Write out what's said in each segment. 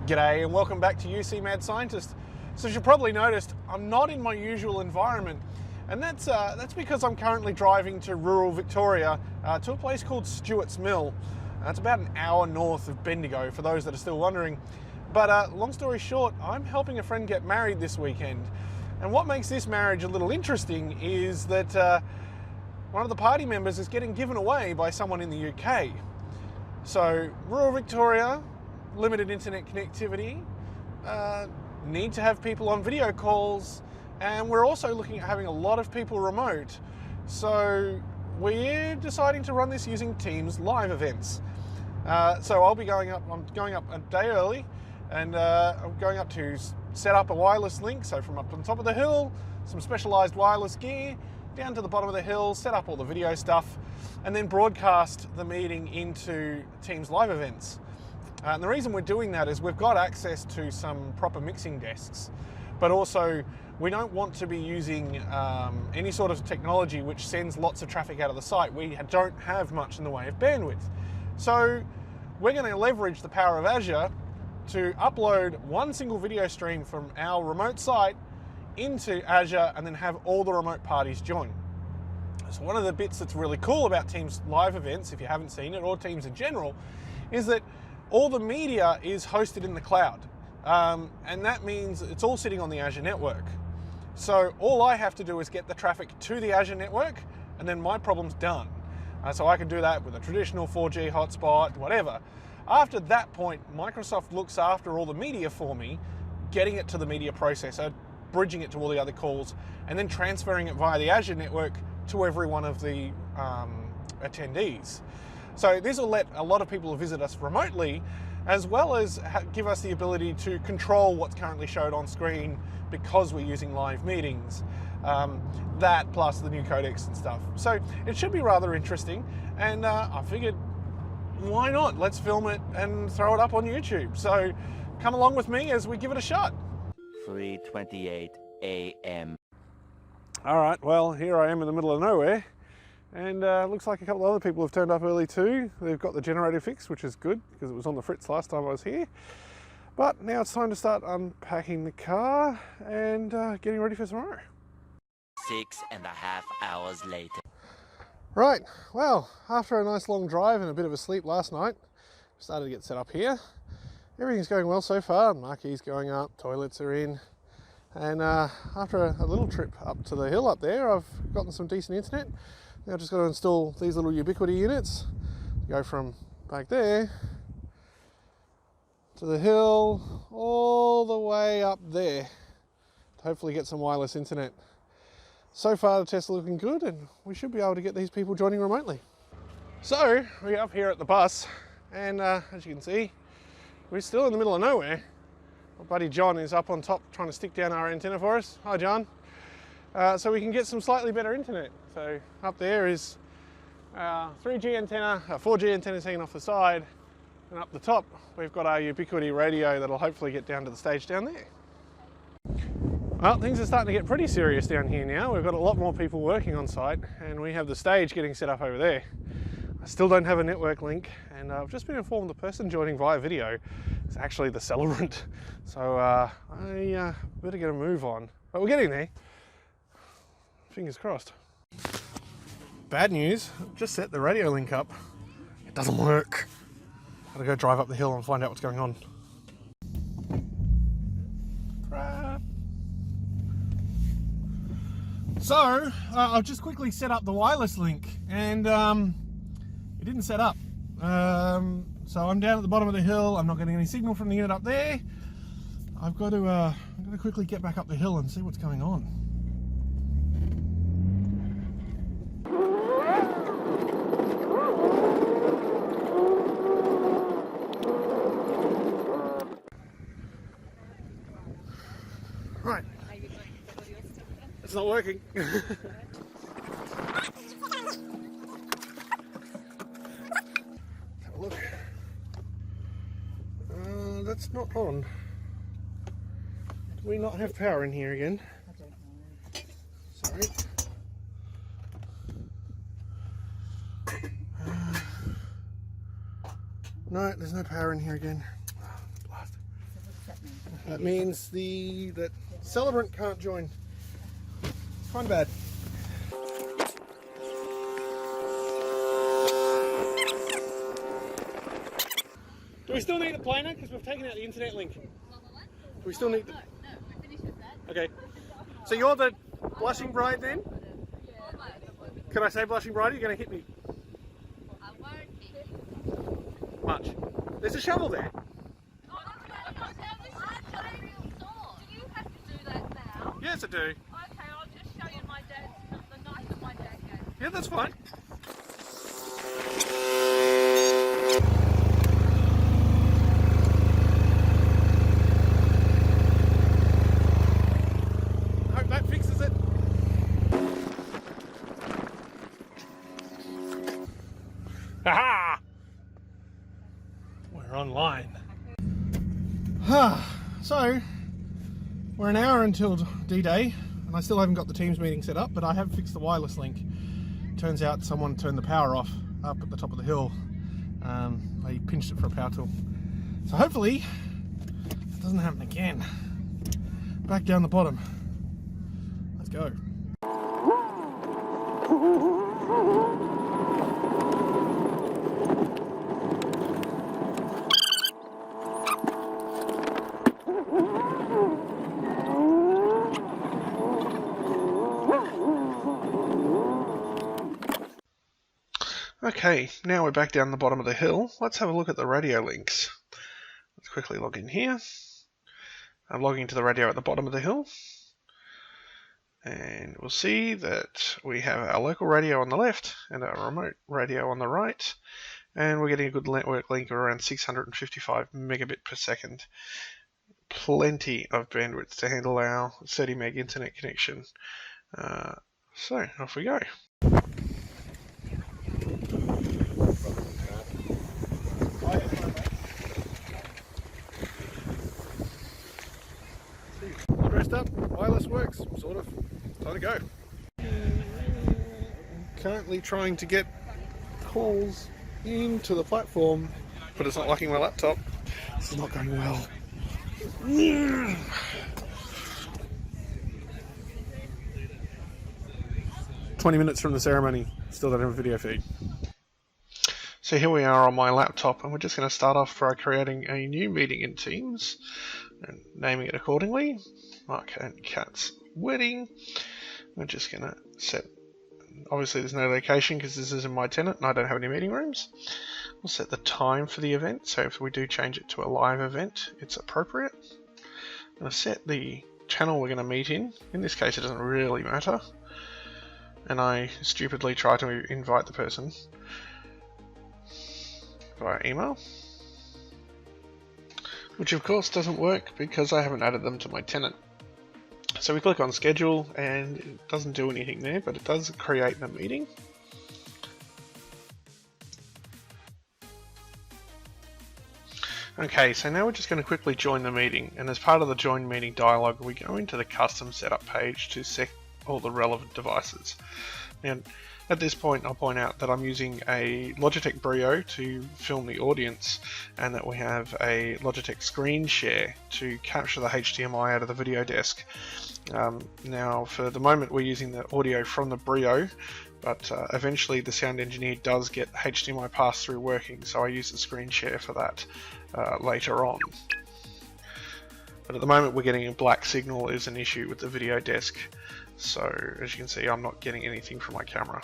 G'day and welcome back to UC Mad Scientist. So as you probably noticed, I'm not in my usual environment, and that's because I'm currently driving to rural Victoria to a place called Stewart's Mill. It's about an hour north of Bendigo, for those that are still wondering. But long story short, I'm helping a friend get married this weekend. And what makes this marriage a little interesting is that one of the party members is getting given away by someone in the UK. So rural Victoria, limited internet connectivity, need to have people on video calls, and we're also looking at having a lot of people remote. So we're deciding to run this using Teams live events. So I'm going up a day early, and I'm going up to set up a wireless link. So from up on top of the hill, some specialized wireless gear, down to the bottom of the hill, set up all the video stuff, and then broadcast the meeting into Teams live events. And the reason we're doing that is we've got access to some proper mixing desks, but also we don't want to be using any sort of technology which sends lots of traffic out of the site. We don't have much in the way of bandwidth. So we're going to leverage the power of Azure to upload one single video stream from our remote site into Azure and then have all the remote parties join. So one of the bits that's really cool about Teams live events, if you haven't seen it, or Teams in general, is that all the media is hosted in the cloud, and that means it's all sitting on the Azure network. So all I have to do is get the traffic to the Azure network, and then my problem's done. So I can do that with a traditional 4G hotspot, whatever. After that point, Microsoft looks after all the media for me, getting it to the media processor, bridging it to all the other calls, and then transferring it via the Azure network to every one of the attendees. So this will let a lot of people visit us remotely, as well as give us the ability to control what's currently showed on screen because we're using live meetings. That plus the new codecs and stuff. So it should be rather interesting, and I figured, why not? Let's film it and throw it up on YouTube. So come along with me as we give it a shot. 3:28 a.m. All right, well, here I am in the middle of nowhere. And looks like a couple of other people have turned up early too. They've got the generator fixed, which is good because it was on the fritz last time I was here. But now it's time to start unpacking the car and getting ready for tomorrow. 6.5 hours later. Right, well, after a nice long drive and a bit of a sleep last night, started to get set up here. Everything's going well so far. Marquee's going up, toilets are in. And after a little trip up to the hill up there, I've gotten some decent internet. Now I've just got to install these little Ubiquiti units, go from back there to the hill, all the way up there, to hopefully get some wireless internet. So far the tests are looking good, and we should be able to get these people joining remotely. So we're up here at the bus, and as you can see, we're still in the middle of nowhere. My buddy John is up on top trying to stick down our antenna for us. Hi John. So we can get some slightly better internet. So up there is 3G antenna, 4G antenna hanging off the side, and up the top we've got our Ubiquiti radio that'll hopefully get down to the stage down there. Well, things are starting to get pretty serious down here now. We've got a lot more people working on site, and we have the stage getting set up over there. I still don't have a network link, and I've just been informed the person joining via video is actually the celebrant. So I better get a move on. But we're getting there. Fingers crossed. Bad news, I've just set the radio link up. It doesn't work. Gotta go drive up the hill and find out what's going on. Crap. So, I've just quickly set up the wireless link, and it didn't set up. So I'm down at the bottom of the hill. I'm not getting any signal from the unit up there. I've got to quickly get back up the hill and see what's going on. Right. It's not working. Have a look. That's not on. Do we not have power in here again? I don't know. Sorry. No, there's no power in here again. Oh, blast. It's That means that celebrant can't join. It's kind of bad. Do we still need the planer? Because we've taken out the internet link. Do we still need the... No, we're finished with that. Okay. So you're the blushing bride then? Can I say blushing bride? You're going to hit me. I won't hit you. Much. There's a shovel there. Do you have to do that now? Yes, I do. Okay, I'll just show you the knife that my dad gave. Yeah, that's fine. Hope that fixes it. Haha! We're online. So, we're an hour until D-Day, and I still haven't got the Teams meeting set up, but I have fixed the wireless link. Turns out someone turned the power off up at the top of the hill. They pinched it for a power tool. So hopefully, it doesn't happen again. Back down the bottom. Let's go. Okay, now we're back down the bottom of the hill. Let's have a look at the radio links. Let's quickly log in here. I'm logging to the radio at the bottom of the hill. And we'll see that we have our local radio on the left and our remote radio on the right. And we're getting a good network link of around 655 megabit per second. Plenty of bandwidth to handle our 30 meg internet connection. So off we go. All dressed up, wireless works, sort of. Time to go. Currently trying to get calls into the platform, but it's not liking my laptop. This is not going well. 20 minutes from the ceremony, still don't have a video feed. So here we are on my laptop, and we're just going to start off by creating a new meeting in Teams and naming it accordingly. Mark and Kat's wedding. We're just going to set, obviously there's no location because this isn't my tenant and I don't have any meeting rooms. We'll set the time for the event, so if we do change it to a live event, it's appropriate. I'm going to set the channel we're going to meet in. In this case it doesn't really matter. And I stupidly try to invite the person via email, which of course doesn't work because I haven't added them to my tenant. So we click on schedule and it doesn't do anything there, but it does create the meeting. Okay, so now we're just going to quickly join the meeting, and as part of the join meeting dialog we go into the custom setup page to set all the relevant devices. Now at this point I'll point out that I'm using a Logitech Brio to film the audience, and that we have a Logitech ScreenShare to capture the HDMI out of the video desk. Now for the moment we're using the audio from the Brio, but eventually the sound engineer does get HDMI pass-through working, so I use the ScreenShare for that later on. But at the moment we're getting a black signal is an issue with the video desk. So as you can see, I'm not getting anything from my camera.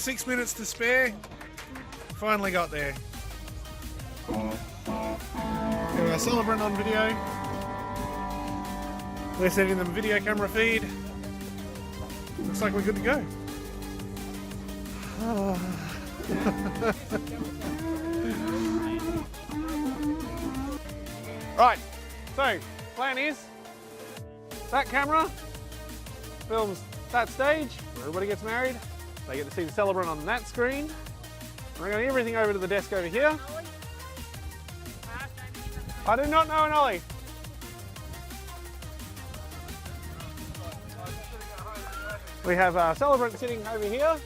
6 minutes to spare. Finally got there. We have our celebrant on video. We're setting them video camera feed. Looks like we're good to go. Right, so plan is that camera films that stage where everybody gets married. They get to see the celebrant on that screen. We're going everything over to the desk over here. I do not know an ollie. We have our celebrant sitting over here.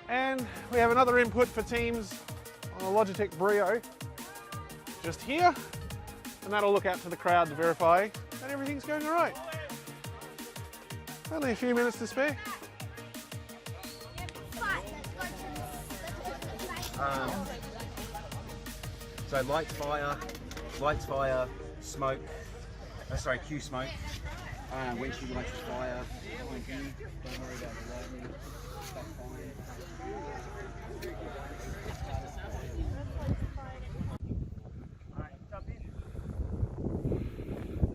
And we have another input for teams on a Logitech Brio just here. And that'll look out to the crowd to verify that everything's going all right. Only a few minutes to spare. So lights, fire, smoke. Sorry, cue smoke. Windshield lights, fire. Don't worry about the lightning. That's fine.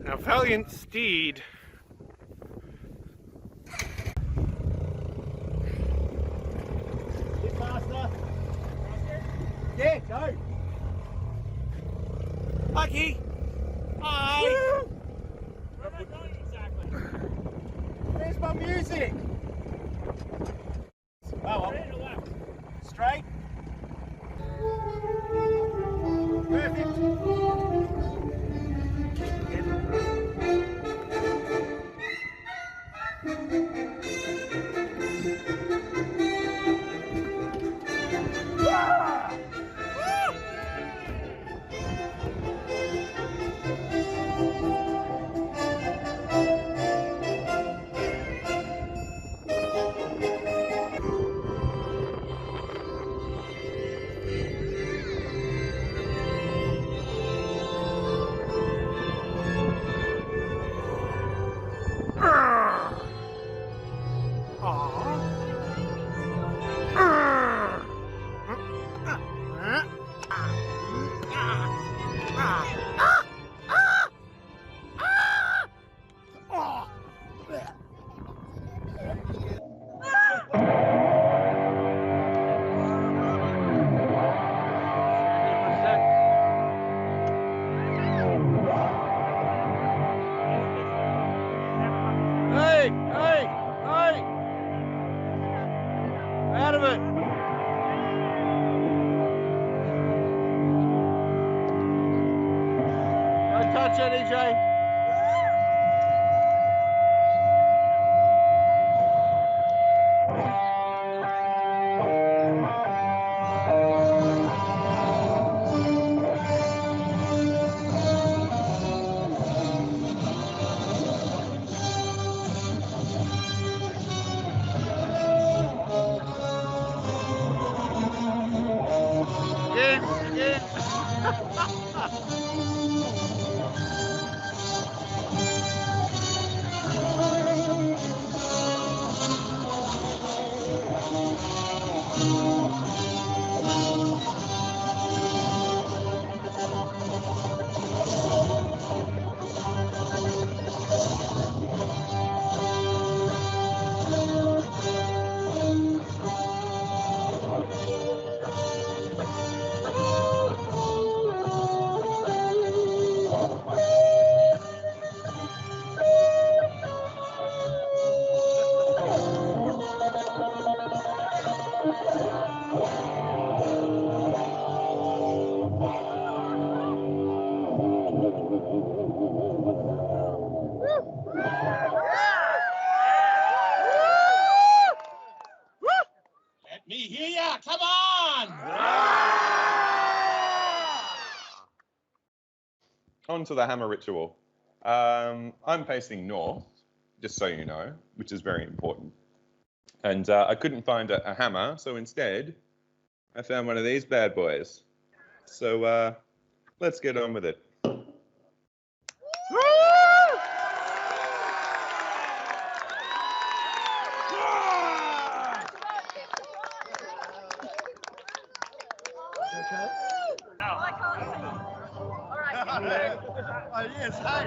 Our valiant steed. Bit faster. Yeah, go. Lucky. Hi. Where am I going exactly? Where's my music? Oh, straight or left? Straight. Perfect. Out of it! Don't touch it, EJ. Let me hear ya! Come on! On to the hammer ritual. I'm facing north, just so you know, which is very important. And I couldn't find a hammer, so instead, I found one of these bad boys. So let's get on with it. I can't see. All right. Yes, hey.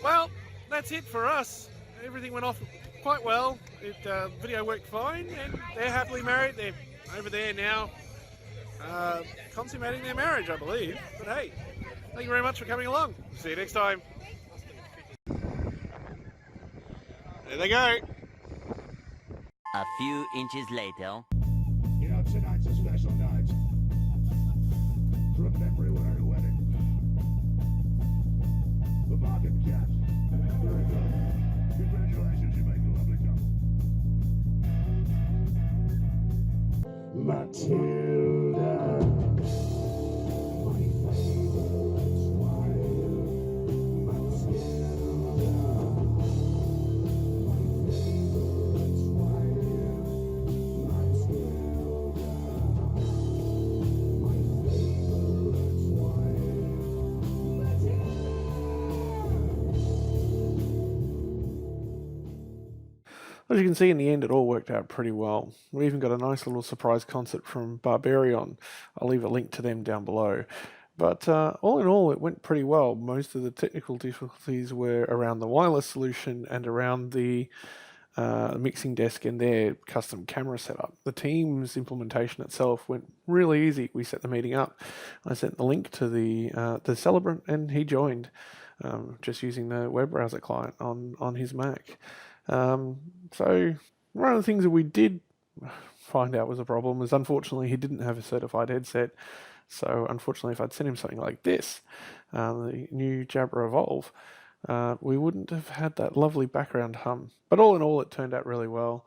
Well, that's it for us. Everything went off quite well. Video worked fine, and they're happily married. They're over there now, consummating their marriage, I believe. But hey, thank you very much for coming along. See you next time. There they go. A few inches later. You know, tonight's a special night. From memory, we're at a wedding. The market cat. Very good. Congratulations, you make a lovely couple. Matilda. My favorite wife. Matilda. My favorite wife. As you can see, in the end, it all worked out pretty well. We even got a nice little surprise concert from Barbariön. I'll leave a link to them down below. But all in all, it went pretty well. Most of the technical difficulties were around the wireless solution and around the mixing desk and their custom camera setup. The Teams implementation itself went really easy. We set the meeting up. I sent the link to the celebrant, and he joined, just using the web browser client on his Mac. So one of the things that we did find out was a problem is, unfortunately, he didn't have a certified headset. So unfortunately, if I'd sent him something like this, the new Jabra Evolve, we wouldn't have had that lovely background hum. But all in all, it turned out really well.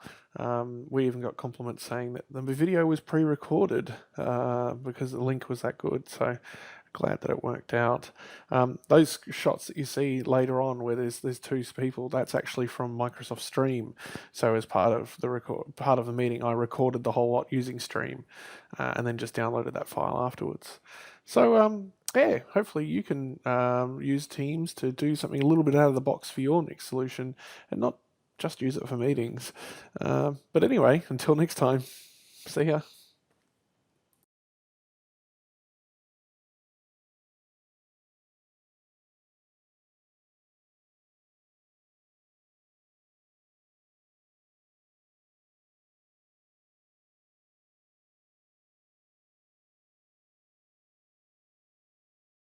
We even got compliments saying that the video was pre-recorded because the link was that good. So glad that it worked out. Those shots that you see later on where there's two people, that's actually from Microsoft Stream. So as part of the meeting, I recorded the whole lot using Stream, and then just downloaded that file afterwards. So yeah, hopefully you can use Teams to do something a little bit out of the box for your next solution, and not just use it for meetings. But anyway, until next time, see ya.